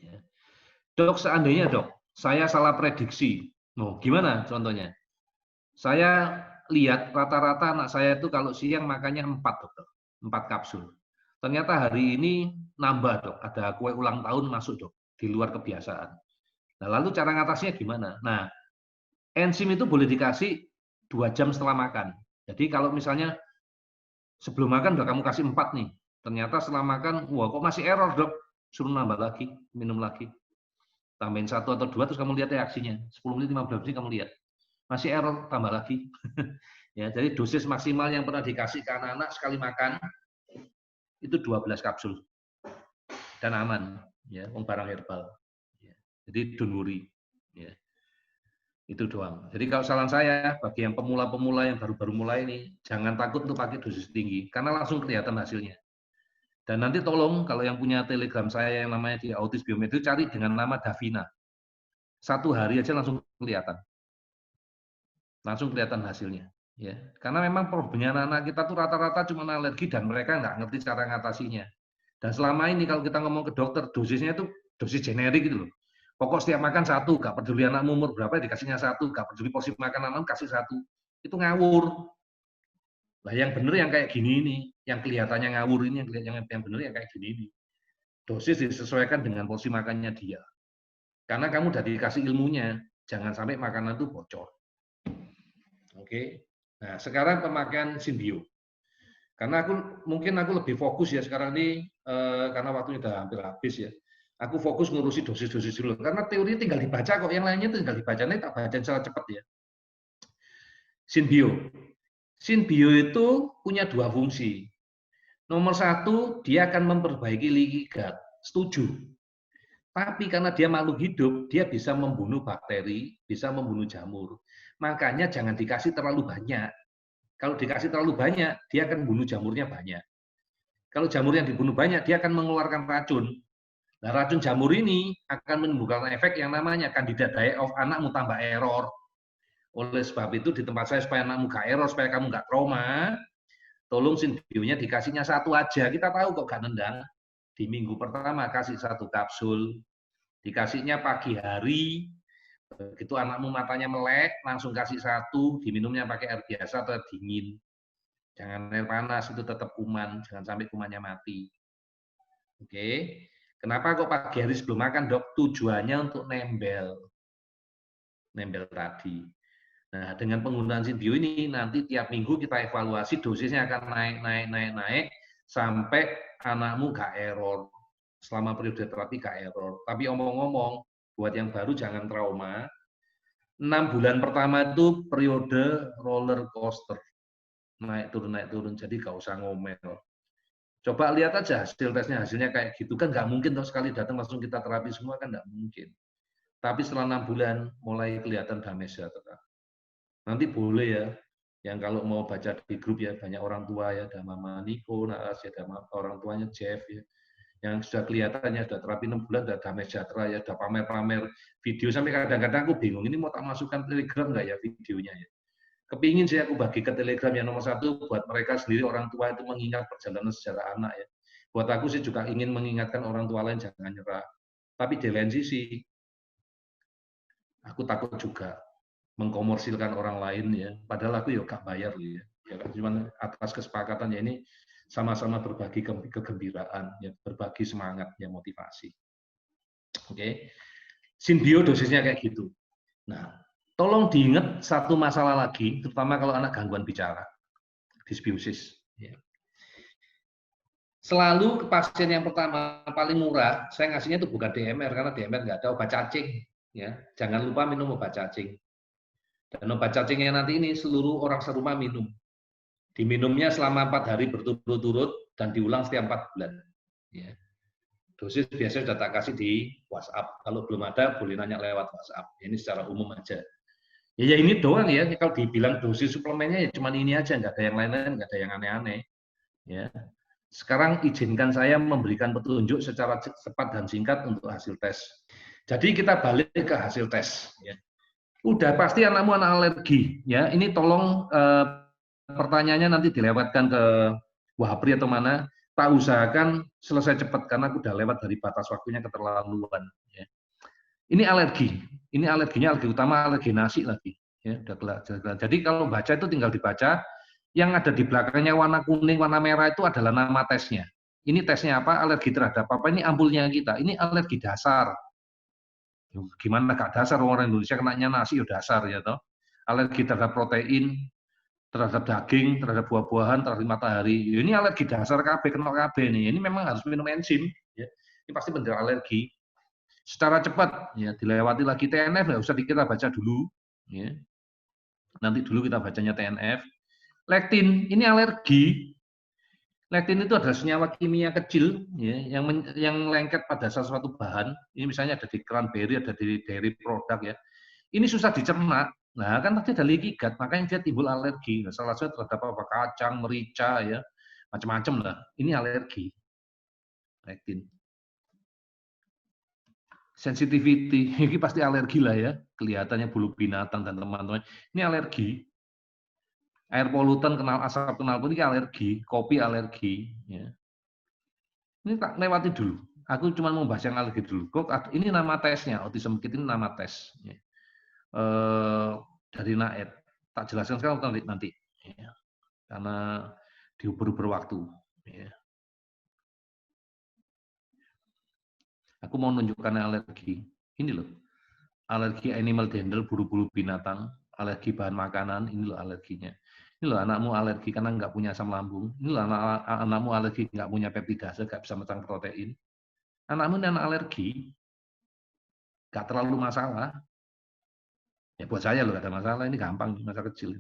Ya. Dok, seandainya dok, saya salah prediksi. Oh, gimana contohnya? Saya lihat rata-rata anak saya itu kalau siang makannya 4, dokter. 4 kapsul. Ternyata hari ini nambah, dok. Ada kue ulang tahun masuk, dok. Di luar kebiasaan. Nah, lalu cara ngatasinya gimana? Nah, enzim itu boleh dikasih 2 jam setelah makan. Jadi kalau misalnya sebelum makan udah kamu kasih 4 nih. Ternyata setelah makan, wah kok masih error, dok. Suruh nambah lagi, minum lagi. Tambahin 1 atau 2, terus kamu lihat reaksinya. 10 menit, 15 menit kamu lihat. Masih error, tambah lagi. Ya, jadi dosis maksimal yang pernah dikasih ke anak-anak sekali makan itu 12 kapsul dan aman, ya, barang herbal. Ya, jadi don't worry, ya, itu doang. Jadi kalau saran saya bagi yang pemula-pemula yang baru-baru mulai ini, jangan takut untuk pakai dosis tinggi karena langsung kelihatan hasilnya. Dan nanti tolong kalau yang punya Telegram saya yang namanya di Autis Biomed itu cari dengan nama Davina. 1 hari aja langsung kelihatan hasilnya. Ya, karena memang problemnya anak-anak kita tuh rata-rata cuma alergi dan mereka nggak ngerti cara ngatasinya. Dan selama ini kalau kita ngomong ke dokter, dosisnya itu dosis generik gitu loh. Pokok setiap makan 1, nggak peduli anak umur berapa dikasihnya 1, nggak peduli porsi makan anak kasih 1. Itu ngawur. Nah, yang bener yang kayak gini ini, yang kelihatannya ngawur ini, yang bener yang kayak gini ini. Dosis disesuaikan dengan porsi makannya dia. Karena kamu udah dikasih ilmunya, jangan sampai makanan itu bocor. Oke. Nah, sekarang pemakaian Synbio. Karena mungkin aku lebih fokus ya sekarang ini karena waktunya udah hampir habis ya. Aku fokus ngurusi dosis-dosis dulu. Karena teori tinggal dibaca kok, yang lainnya tinggal dibaca. Ini tak baca secara cepat ya. Synbio. Synbio itu punya 2 fungsi. Nomor 1, dia akan memperbaiki leaky gut. Setuju. Tapi karena dia makhluk hidup, dia bisa membunuh bakteri, bisa membunuh jamur. Makanya jangan dikasih terlalu banyak. Kalau dikasih terlalu banyak, dia akan bunuh jamurnya banyak. Kalau jamur yang dibunuh banyak, dia akan mengeluarkan racun. Nah, racun jamur ini akan menimbulkan efek yang namanya candida die-off, anakmu tambah error. Oleh sebab itu, di tempat saya supaya anakmu gak error, supaya kamu gak trauma, tolong Synbio-nya dikasihnya 1 aja. Kita tahu kok gak nendang. Di minggu pertama kasih 1 kapsul, dikasihnya pagi hari, begitu anakmu matanya melek, langsung kasih 1, diminumnya pakai air biasa atau air dingin. Jangan air panas, itu tetap kuman, jangan sampai kumannya mati. Oke, kenapa kok pagi hari sebelum makan, dok? Tujuannya untuk nembel tadi. Nah, dengan penggunaan Synbio ini, nanti tiap minggu kita evaluasi, dosisnya akan naik, sampai anakmu gak error. Selama periode terapi gak error. Tapi omong-omong, buat yang baru jangan trauma, 6 bulan pertama itu periode roller coaster. Naik turun, jadi gak usah ngomel. Coba lihat aja hasil tesnya, hasilnya kayak gitu. Kan nggak mungkin toh sekali datang langsung kita terapi semua, kan nggak mungkin. Tapi setelah 6 bulan mulai kelihatan damai sejahtera. Nanti boleh ya, yang kalau mau baca di grup ya, banyak orang tua ya, ada Mama Niko, Naas, ya, ada orang tuanya Jeff ya, yang sudah kelihatannya sudah terapi 6 bulan, sudah damai sejahtera ya, sudah pamer-pamer video, sampai kadang-kadang aku bingung, ini mau tak masukkan Telegram nggak ya videonya ya. Kepingin sih aku bagi ke Telegram yang nomor 1 buat mereka sendiri orang tua itu mengingat perjalanan sejarah anak ya. Buat aku sih juga ingin mengingatkan orang tua lain jangan nyerah. Tapi di lain sisi, aku takut juga mengkomersilkan orang lain ya. Padahal aku ya gak bayar ya. Ya kan cuma atas kesepakatan ya, ini sama-sama berbagi kegembiraan ya, berbagi semangat ya, motivasi. Oke. Synbio dosisnya kayak gitu. Nah, tolong diingat satu masalah lagi, terutama kalau anak gangguan bicara, dysbiosis. Selalu ke pasien yang pertama paling murah, saya ngasihnya itu bukan DMR, karena DMR nggak ada obat cacing. Ya, jangan lupa minum obat cacing. Dan obat cacingnya nanti ini seluruh orang serumah minum. Diminumnya selama 4 hari berturut-turut dan diulang setiap 4 bulan. Ya. Dosis biasanya sudah tak kasih di WhatsApp. Kalau belum ada, boleh nanya lewat WhatsApp. Ini secara umum aja. Ya ini doang ya. Kalau dibilang dosis suplemennya ya cuma ini aja, nggak ada yang lain-lain, nggak ada yang aneh-aneh. Ya. Sekarang izinkan saya memberikan petunjuk secara cepat dan singkat untuk hasil tes. Jadi kita balik ke hasil tes. Ya. Udah pasti anakmu anak alergi. Ya, ini tolong pertanyaannya nanti dilewatkan ke Wahapri atau mana. tak usahakan selesai cepat karena aku udah lewat dari batas waktunya keterlaluan. Ya. Ini alergi, ini alerginya alergi utama alergi nasi lagi. Ya, jadi kalau baca itu tinggal dibaca, yang ada di belakangnya warna kuning, warna merah itu adalah nama tesnya. Ini tesnya apa? Alergi terhadap apa? Ini ampulnya kita. Ini alergi dasar. Gimana gak dasar orang Indonesia kenanya nasi ya dasar ya toh. Alergi terhadap protein, terhadap daging, terhadap buah-buahan, terhadap matahari. Ini alergi dasar KB, kena KB nih. Ini memang harus minum enzim. Ya. Ini pasti benar alergi. Secara cepat, ya dilewati lagi TNF, nggak usah kita baca dulu. Ya. Nanti dulu kita bacanya TNF. Lektin, ini alergi. Lektin itu adalah senyawa kimia kecil ya, yang lengket pada sesuatu bahan. Ini misalnya ada di cranberry, ada di dairy produk ya. Ini susah dicerna. Nah, kan tadi ada leaky gut, makanya dia timbul alergi. Nah, salah satu terhadap apa? Kacang, merica, ya, macam-macam lah. Ini alergi. Lektin. Sensitivity, ini pasti alergi lah ya. Kelihatannya bulu binatang dan teman-teman. Ini alergi. Air polutan, kenal asap, kenal pun ini alergi. Kopi alergi. Ya. Ini tak lewati dulu. Aku cuma mau bahas yang alergi dulu. Kok ini nama tesnya, autism kit ini nama tes. Ya. Dari NAED. Tak jelaskan sekarang nanti. Ya. Karena diuber-uber waktu. Ya. Aku mau nunjukkan alergi. Ini loh. Alergi animal dander, bulu-bulu binatang. Alergi bahan makanan, ini loh alerginya. Ini loh anakmu alergi karena nggak punya asam lambung. Ini loh anakmu alergi nggak punya peptidase, nggak bisa merangsang protein. Anakmu ini anak alergi, nggak terlalu masalah. Ya buat saya loh nggak ada masalah, ini gampang, masa kecil.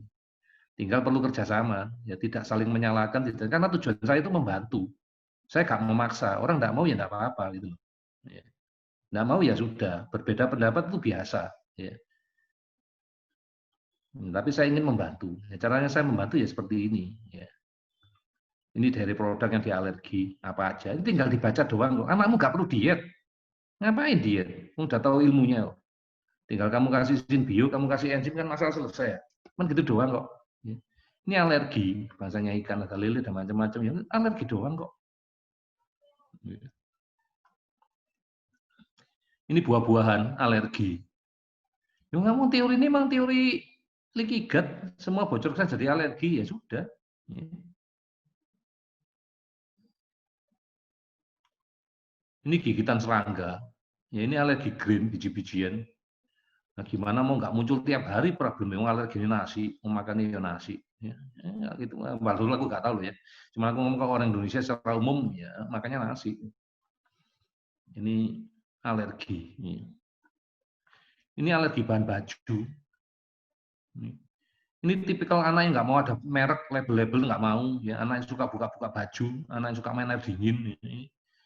Tinggal perlu kerjasama, ya tidak saling menyalahkan, tidak. Karena tujuan saya itu membantu. Saya nggak memaksa, orang nggak mau ya nggak apa-apa gitu loh. Ya. Nggak mau ya sudah, berbeda pendapat itu biasa. Ya. Tapi saya ingin membantu. Ya, caranya saya membantu ya seperti ini. Ya. Ini dari produk yang dialergi apa aja. Ini tinggal dibaca doang kok. Anakmu nggak perlu diet. Ngapain diet? Kamu udah tahu ilmunya kok. Tinggal kamu kasih izin bio, kamu kasih enzim kan masalah selesai. Kan gitu doang kok. Ya. Ini alergi, bahasanya ikan, ada lele dan macam-macam. Ya, alergi doang kok. Ya. Ini buah-buahan alergi. Ya, kamu teori ini memang teori leaky gut, semua bocor kan jadi alergi ya sudah. Ya. Ini gigitan serangga. Ya ini alergi green, biji-bijian. Nah, gimana mau nggak muncul tiap hari problem yang alergi nasi, mau makan nasi. Ya, gitu. Baru aku nggak tahu ya. Cuma aku ngomong ke orang Indonesia secara umum ya makanya nasi. Ini alergi. Ini alergi bahan baju. Ini tipikal anak yang nggak mau ada merek, label-label nggak mau. Ya, anak yang suka buka-buka baju, anak yang suka main air dingin.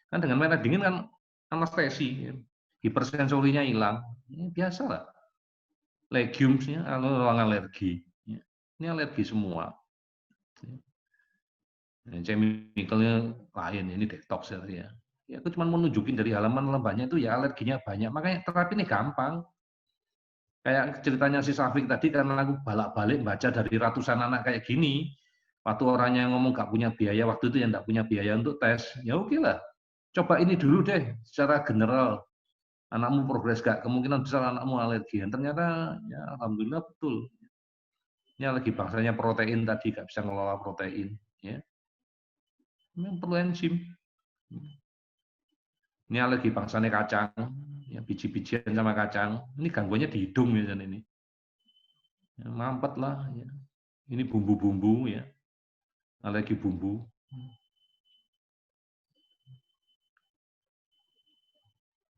Kan dengan main air dingin kan anestesi, ya. Hipersensorinya hilang. Ini biasa lah. Legumes-nya orang alergi. Ya. Ini alergi semua. Chemical-nya lain, ini detox ya. Ya aku cuma mau nunjukin dari halaman lembahnya itu ya alerginya banyak. Makanya terapi ini gampang. Kayak ceritanya si Safik tadi karena aku balik baca dari ratusan anak kayak gini, waktu orangnya ngomong gak punya biaya, waktu itu yang gak punya biaya untuk tes, ya oke lah. Coba ini dulu deh, secara general. Anakmu progres gak? Kemungkinan besar anakmu alergi. Dan ternyata ya alhamdulillah betul. Ini lagi bangsanya protein tadi, gak bisa ngelola protein. Ya. Memang perlu enzim. Ini alergi bangsanya kacang, ya, biji-bijian sama kacang. Ini gangguannya di hidung misalnya ini. Ya, mampet lah. Ya. Ini bumbu-bumbu ya, alergi bumbu.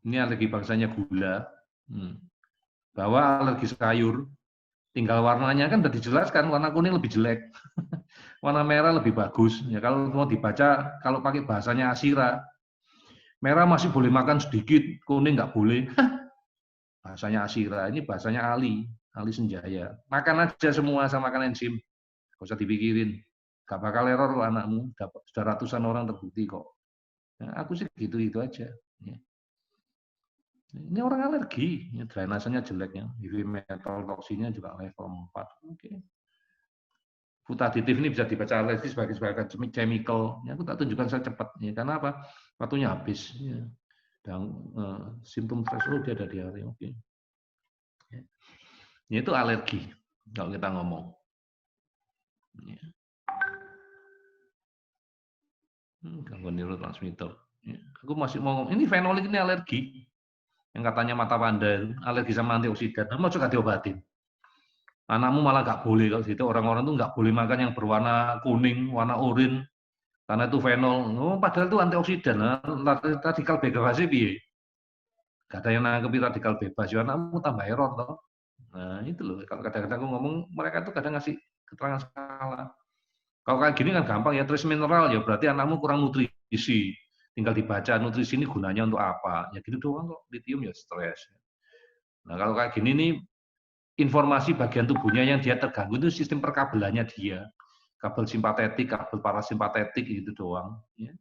Ini alergi bangsanya gula. Bahwa alergi sayur, tinggal warnanya kan sudah dijelaskan, warna kuning lebih jelek, warna merah lebih bagus. Ya kalau mau dibaca, kalau pakai bahasanya Asira, merah masih boleh makan sedikit, kuning nggak boleh. Bahasanya Asira, ini bahasanya Ali Senjaya. Makan aja semua sama makan enzim, nggak usah dipikirin. Gak bakal error loh anakmu, sudah ratusan orang terbukti kok. Nah, aku sih gitu-gitu aja. Ini orang alergi, drainasenya jeleknya, heavy metal toksinnya juga level 4. Oke. Futaditif ini bisa dibaca alergi sebagai chemical. Ya, aku tak tunjukkan saya cepat. Ya, karena apa? Waktunya habis. Ya. Dan simptom threshold dia ada diare. Oke. Ya, itu alergi kalau kita ngomong. Ya. Gangguan neurotransmitter. Ya. Aku masih mau ngomong, ini fenolik ini alergi. Yang katanya mata panda, alergi sama antioksidan. Mau juga diobatin. Anakmu malah nggak boleh kalau gitu. Orang-orang tuh nggak boleh makan yang berwarna kuning, warna oranye, karena itu fenol. Oh, padahal itu antioksidan. Radikal bebas piye? Gak ada yang nangkepi radikal bebas. Ya anakmu tambah error toh. Nah itu loh. Kalau kadang-kadang aku ngomong, mereka tuh kadang ngasih keterangan salah. Kalau kayak gini kan gampang ya, trace mineral ya berarti anakmu kurang nutrisi. Tinggal dibaca nutrisi ini gunanya untuk apa. Ya gitu doang kok. Lithium ya stres. Nah kalau kayak gini nih, informasi bagian tubuhnya yang dia terganggu itu sistem perkabelannya dia. Kabel simpatetik, kabel parasimpatetik gitu doang. Ya.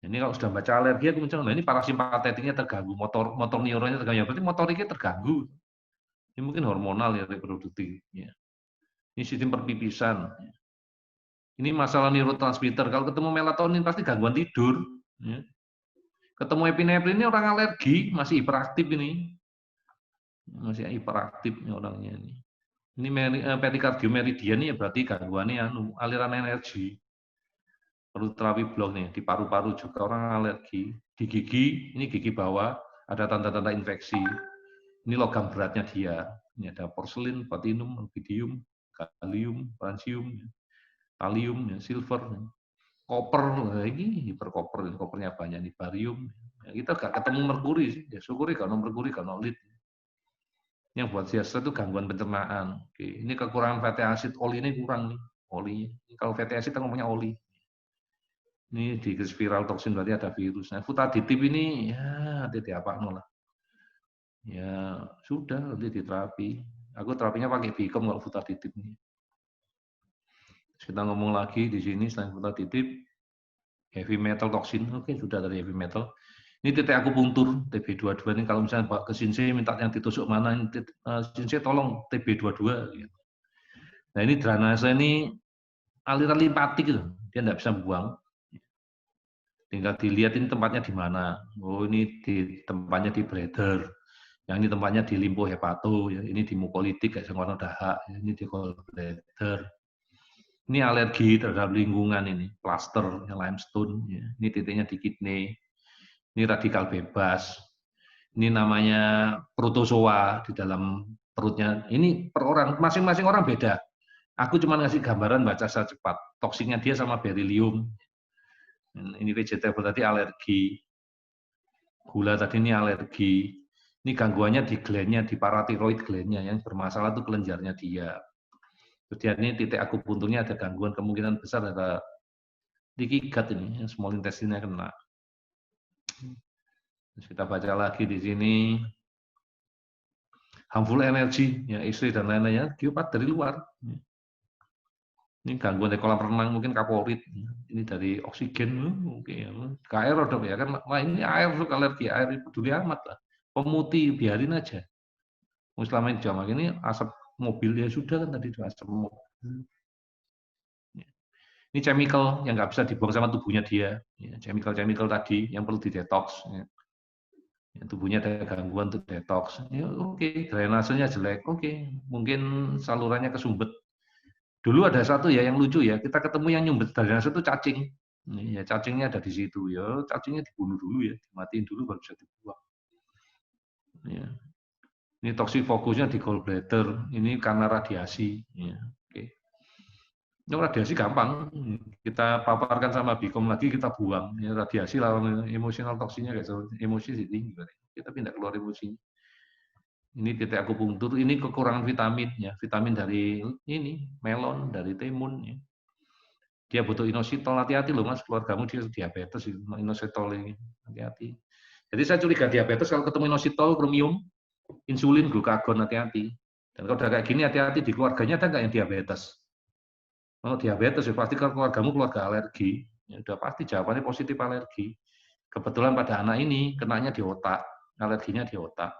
Ini kalau sudah baca alergi, aku mencari, nah ini parasimpatetiknya terganggu, motor neuronnya terganggu, ya berarti motoriknya terganggu. Ini mungkin hormonal ya, reproduktif. Ya. Ini sistem perpipisan. Ini masalah neurotransmitter. Kalau ketemu melatonin pasti gangguan tidur. Ya. Ketemu epinefrin ini orang alergi, masih hiperaktif ini. Masih hiperaktif orangnya ini. Ini perikardiomeridian ini ya berarti gangguannya aliran energi. Perlu terapi blok nih, di paru-paru juga orang alergi. Di gigi, ini gigi bawah, ada tanda-tanda infeksi. Ini logam beratnya dia. Ini ada porselin, platinum, rubidium, kalium, fransium, talium, silver, koper, ini hiperkoper, kopernya banyak, nih barium. Ya, kita nggak ketemu merkuri sih, ya syukuri kalau merkuri, kalau lead. Yang buat siasat itu gangguan pencernaan. Oke, ini kekurangan fatty acid, oli ini kurang nih, oli. Kalau fatty acid kita ngomongnya oli. Ini di spiral toksin berarti ada virus. Nah, futaditif ini ya hati apa lah. Ya sudah nanti diterapi. Aku terapinya pakai Bicom kalau futaditif ini. Kita ngomong lagi di sini selain futaditif, heavy metal toksin. Oke, sudah dari heavy metal. Ini titik akupunktur TB22 ini kalau misalnya Pak ke Sinse minta yang ditusuk mana, Sinse tolong TB22 gitu. Nah, ini drainase ini aliran limpatik gitu. Dia tidak bisa buang. Tinggal dilihat ini tempatnya di mana. Oh, ini di tempatnya di bladder. Yang ini tempatnya di limfohepato, ya. Ini di mukolitik kayak warna dahak, ini di gallbladder. Ini alergi terhadap lingkungan ini, plaster, yang limestone, ya. Ini titiknya di kidney. Ini radikal bebas. Ini namanya protozoa di dalam perutnya. Ini per orang, masing-masing orang beda. Aku cuma ngasih gambaran baca secara cepat. Toksiknya dia sama beryllium. Ini vegetable tadi alergi. Gula tadi ini alergi. Ini gangguannya di glandnya, di paratiroid glandnya. Yang bermasalah itu kelenjarnya dia. Kemudian ini titik akupunturnya ada gangguan, kemungkinan besar ada leaky gut ini, yang small intestine-nya kena. Terus kita baca lagi di sini, harmful energy, ya istri dan lain-lainnya, geopat dari luar. Ini gangguan dari kolam renang, mungkin kaporit. Ini dari oksigen, mungkin. Ke air dong ya kan, wah ini air alergi, air peduli amat lah. Pemutih, biarin aja. Selama ini jam ini asap mobil ya sudah kan tadi asap mobil. Ini chemical yang nggak bisa dibuang sama tubuhnya dia. Chemical tadi yang perlu didetox. Tubuhnya ada gangguan untuk detox. Ya, oke, drainasenya jelek. Oke, mungkin salurannya kesumbet. Dulu ada satu ya yang lucu ya, kita ketemu yang nyumbet drainase itu cacing. Ya, cacingnya ada di situ ya, cacingnya dibunuh dulu ya, dimatiin dulu baru bisa dibuang. Ya. Ini toksik fokusnya di gallbladder. Ini karena radiasi. Ya. Ini radiasi gampang, kita paparkan sama Bicom lagi, kita buang. Ya, radiasi lawan emosional toksinnya, kayak emosi sih tinggi. Kita pindah keluar emosinya. Ini titik akupunktur, ini kekurangan vitamin, ya. Vitamin dari ini, melon, dari timun. Ya. Dia butuh inositol, hati-hati loh mas, keluargamu dia diabetes, inositol ini, hati-hati. Jadi saya curiga diabetes kalau ketemu inositol, chromium, insulin, glukagon, hati-hati. Dan kalau udah kayak gini, hati-hati di keluarganya ada nggak yang diabetes? Kalau diabetes, ya pasti keluargamu keluarga alergi. Ya udah pasti jawabannya positif alergi. Kebetulan pada anak ini kenanya di otak, alerginya di otak.